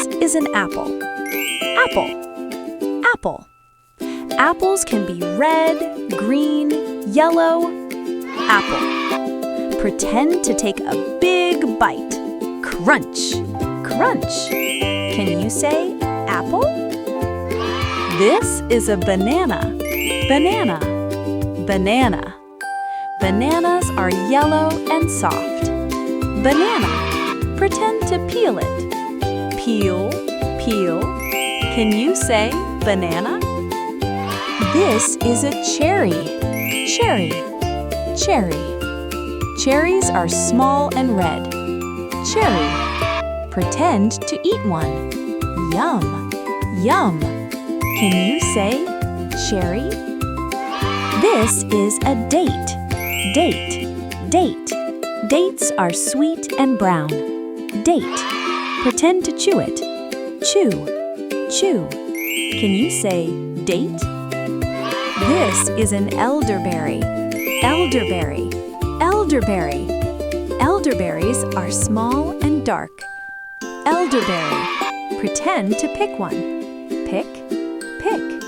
This is an apple. Apple. Apple. Apples can be red, green, yellow. Apple. Pretend to take a big bite. Crunch. Crunch. Can you say apple? This is a banana. Banana. Banana. Bananas are yellow and soft. Banana. Pretend to peel it. Peel, peel. Can you say banana? This is a cherry. Cherry. Cherry. Cherries are small and red. Cherry. Pretend to eat one. Yum. Yum. Can you say cherry? This is a date. Date. Date. Dates are sweet and brown. Date. Pretend to chew it. Chew. Chew. Can you say date? This is an elderberry. Elderberry. Elderberry. Elderberries are small and dark. Elderberry. Pretend to pick one. Pick. Pick.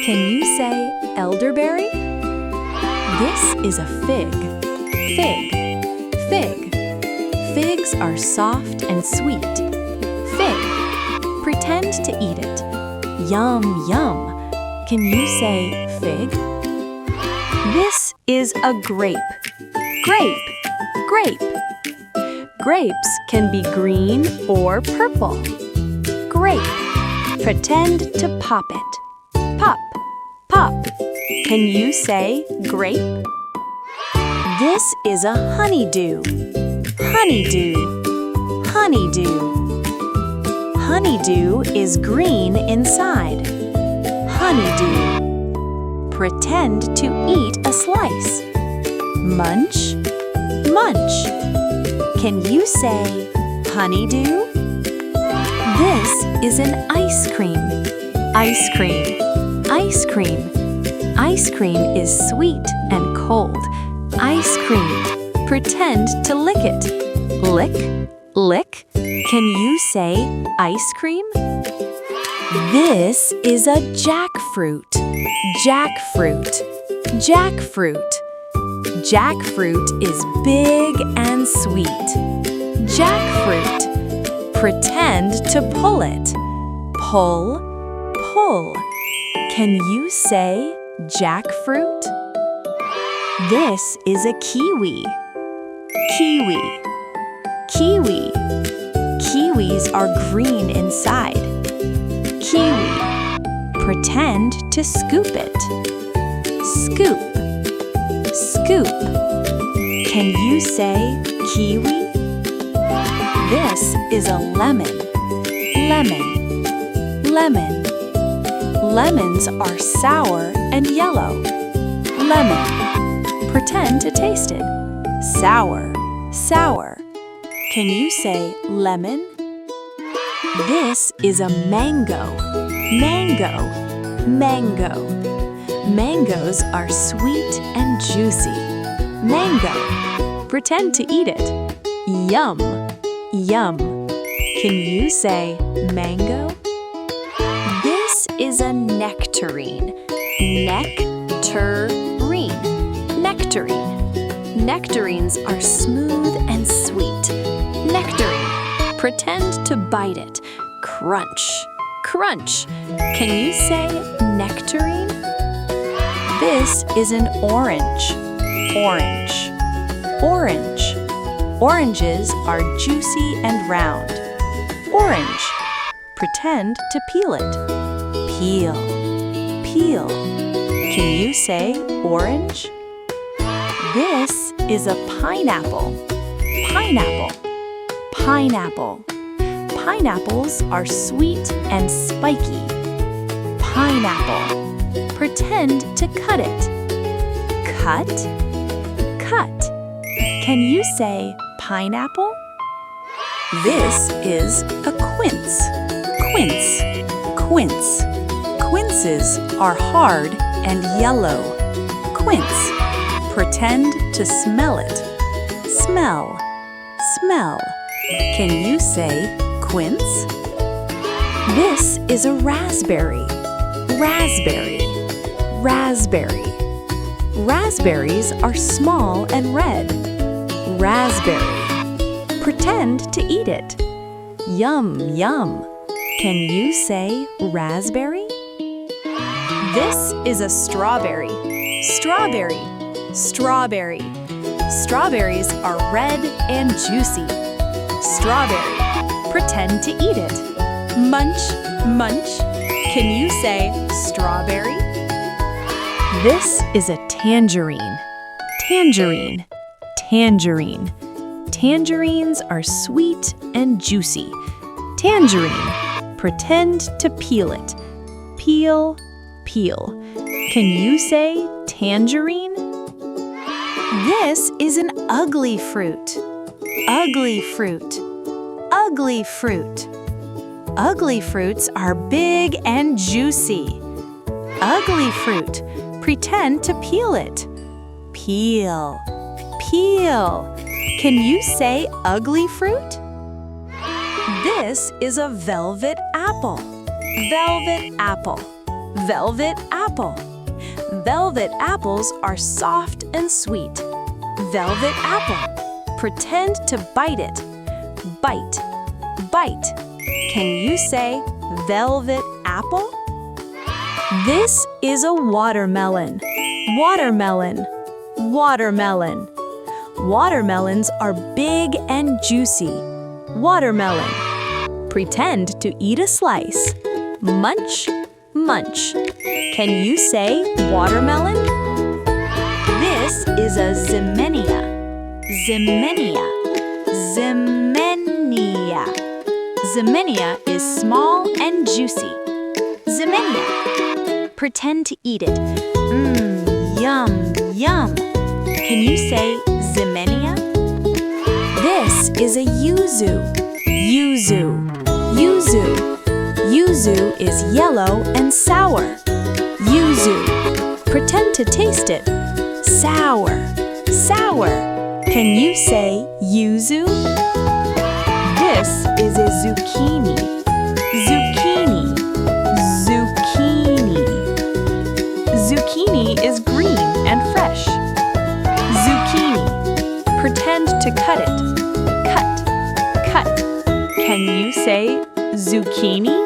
Can you say elderberry? This is a fig. Fig. Fig. Figs are soft and sweet. Fig. Pretend to eat it. Yum, yum. Can you say fig? This is a grape. Grape. Grape. Grapes can be green or purple. Grape. Pretend to pop it. Pop. Pop. Can you say grape? This is a honeydew. Honeydew. Honeydew. Honeydew is green inside. Honeydew. Pretend to eat a slice. Munch. Munch. Can you say honeydew? This is an ice cream. Ice cream. Ice cream. Ice cream is sweet and cold. Ice cream. Pretend to lick it. Lick. Lick. Can you say ice cream? This is a jackfruit. Jackfruit. Jackfruit. Jackfruit is big and sweet. Jackfruit. Pretend to pull it. Pull. Pull. Can you say jackfruit? This is a kiwi. Kiwi. Kiwi. Kiwis are green inside. Kiwi. Pretend to scoop it. Scoop. Scoop. Can you say kiwi? This is a lemon. Lemon. Lemon. Lemons are sour and yellow. Lemon. Pretend to taste it. Sour. Sour. Can you say lemon? This is a mango. Mango. Mango. Mangoes are sweet and juicy. Mango. Pretend to eat it. Yum. Yum. Can you say mango? This is a nectarine. Nectarine. Nectarine. Nectarines are smooth and sweet. Nectarine. Pretend to bite it. Crunch. Crunch. Can you say nectarine? This is an orange. Orange. Orange. Oranges are juicy and round. Orange. Pretend to peel it. Peel. Peel. Can you say orange? This is a pineapple. Pineapple. Pineapple. Pineapples are sweet and spiky. Pineapple. Pretend to cut it. Cut. Cut. Can you say pineapple? This is a quince. Quince. Quince. Quinces are hard and yellow. Quince. Pretend to smell it. Smell. Smell. Can you say quince? This is a raspberry. Raspberry. Raspberry. Raspberries are small and red. Raspberry. Pretend to eat it. Yum, yum. Can you say raspberry? This is a strawberry. Strawberry. Strawberry. Strawberries are red and juicy. Strawberry. Pretend to eat it. Munch, munch. Can you say strawberry? This is a tangerine. Tangerine. Tangerine. Tangerines are sweet and juicy. Tangerine. Pretend to peel it. Peel, peel. Can you say tangerine? This is an ugly fruit. Ugly fruit. Ugly fruit. Ugly fruits are big and juicy. Ugly fruit. Pretend to peel it. Peel. Peel. Can you say ugly fruit? This is a velvet apple. Velvet apple. Velvet apple. Velvet apples are soft and sweet. Velvet apple. Pretend to bite it. Bite. Bite. Can you say velvet apple? This is a watermelon. Watermelon. Watermelon. Watermelons are big and juicy. Watermelon. Pretend to eat a slice. Munch, munch. Can you say watermelon? This is a Zimenia. Zimenia. Zimenia. Zimenia is small and juicy. Zimenia. Pretend to eat it. Yum, yum. Can you say Zimenia? This is a yuzu. Yuzu. Yuzu. Yuzu is yellow and sour. Yuzu. Pretend to taste it. Sour. Sour. Can you say yuzu? This is a zucchini. Zucchini. Zucchini. Zucchini is green and fresh. Zucchini. Pretend to cut it. Cut. Cut. Can you say zucchini?